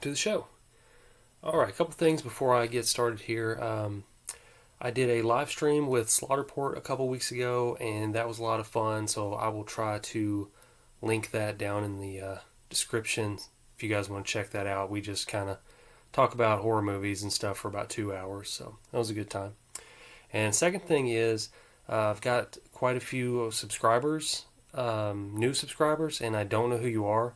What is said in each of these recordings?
welcome to the show. Alright, a couple things before I get started here. I did a live stream with Slaughterport a couple weeks ago, and that was a lot of fun, so I will try to link that down in the description if you guys want to check that out. We just kind of talk about horror movies and stuff for about 2 hours, so that was a good time. And second thing is, I've got quite a few subscribers, new subscribers, and I don't know who you are.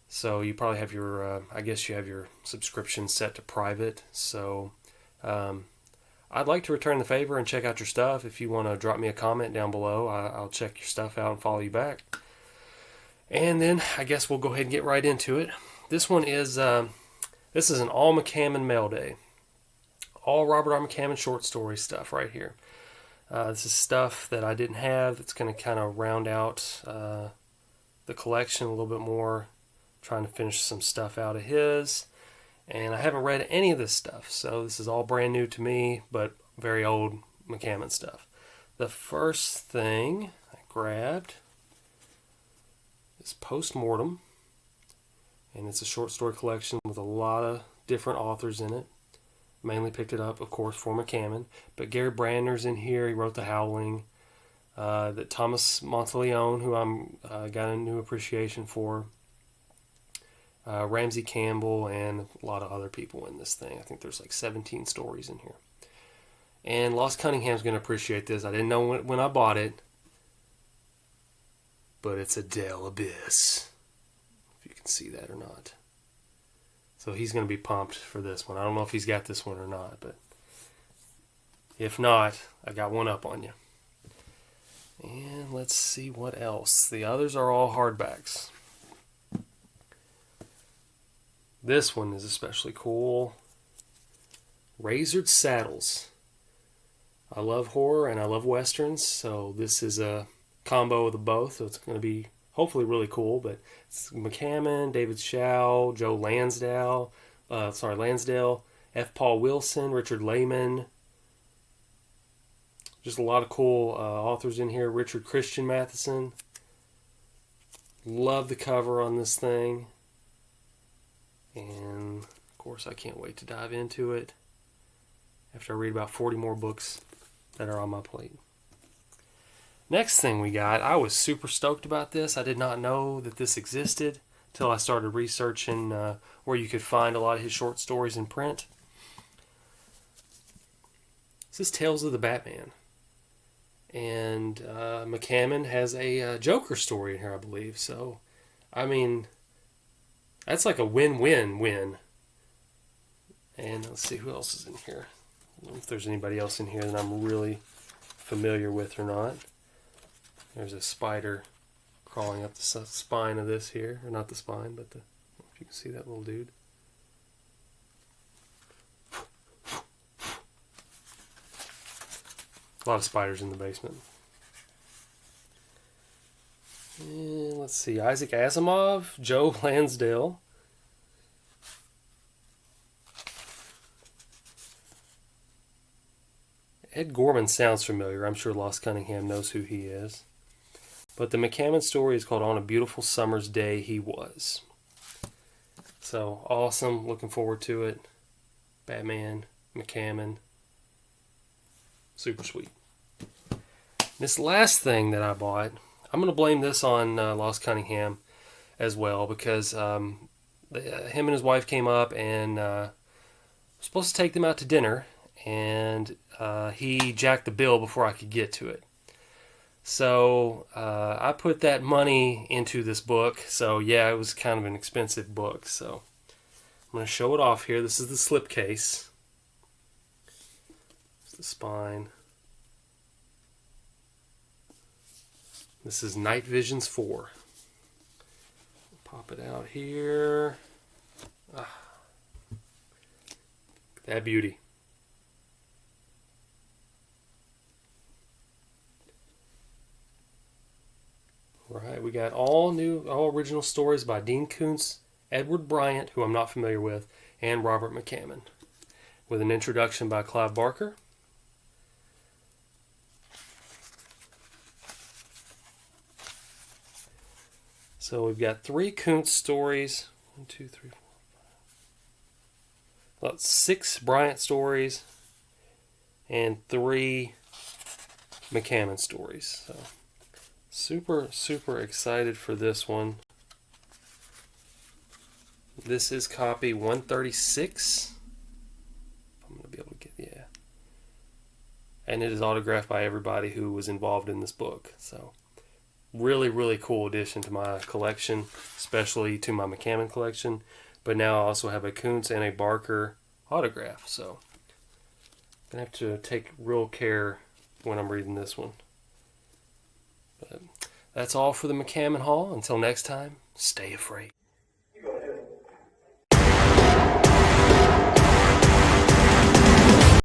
So you probably have your, I guess you have your subscription set to private. So I'd like to return the favor and check out your stuff. If you want to drop me a comment down below, I'll check your stuff out and follow you back. And then I guess we'll go ahead and get right into it. This one is, this is an all McCammon Mail day. All Robert R. McCammon short story stuff right here. This is stuff that I didn't have that's going to kind of round out the collection a little bit more. Trying to finish some stuff out of his, and I haven't read any of this stuff, so this is all brand new to me, but very old McCammon stuff. The first thing I grabbed is Postmortem, and it's a short story collection with a lot of different authors in it. Mainly picked it up, of course, for McCammon, but Gary Brandner's in here. He wrote The Howling. That Thomas Monteleone, who I'm got a new appreciation for. Ramsey Campbell, and a lot of other people in this thing. I think there's like 17 stories in here. And Lost Cunningham's going to appreciate this. I didn't know when I bought it, but it's a Dell Abyss. If you can see that or not. So he's going to be pumped for this one. I don't know if he's got this one or not, but if not, I got one up on you. And let's see what else. The others are all hardbacks. This one is especially cool. Razored Saddles. I love horror and I love westerns, so this is a combo of the both, so it's going to be hopefully really cool. But it's McCammon, David Shaw, Joe Lansdale, F. Paul Wilson, Richard Lehman. Just a lot of cool authors in here. Richard Christian Matheson. Love the cover on this thing. And, of course, I can't wait to dive into it after I read about 40 more books that are on my plate. Next thing we got, I was super stoked about this. I did not know that this existed until I started researching where you could find a lot of his short stories in print. This is Tales of the Batman. And McCammon has a Joker story in here, I believe. So, I mean, that's like a win-win-win. And let's see who else is in here. I don't know if there's anybody else in here that I'm really familiar with or not. There's a spider crawling up the spine of this here. Or not the spine, but the, if you can see that little dude. A lot of spiders in the basement. And let's see, Isaac Asimov, Joe Lansdale. Ed Gorman sounds familiar. I'm sure Lost Cunningham knows who he is. But the McCammon story is called On a Beautiful Summer's Day He Was. So, awesome. Looking forward to it. Batman, McCammon. Super sweet. This last thing that I bought, I'm going to blame this on Lost Cunningham as well, because him and his wife came up and was supposed to take them out to dinner, and he jacked the bill before I could get to it. So I put that money into this book. So yeah, it was kind of an expensive book. So I'm going to show it off here. This is the slipcase. The spine. This is Night Visions 4. Pop it out here. That beauty. Right, we got all original stories by Dean Koontz, Edward Bryant, who I'm not familiar with, and Robert McCammon, with an introduction by Clive Barker. So we've got 3 Koontz stories. 1, 2, 3, 4, 5. 6 Bryant stories and 3 McCammon stories. So super excited for this one. This is copy 136. I'm gonna be able to get, yeah. And it is autographed by everybody who was involved in this book. So really cool addition to my collection, especially to my McCammon collection. But now I also have a Kuntz and a Barker autograph. So I'm going to have to take real care when I'm reading this one. But that's all for the McCammon haul. Until next time, stay afraid.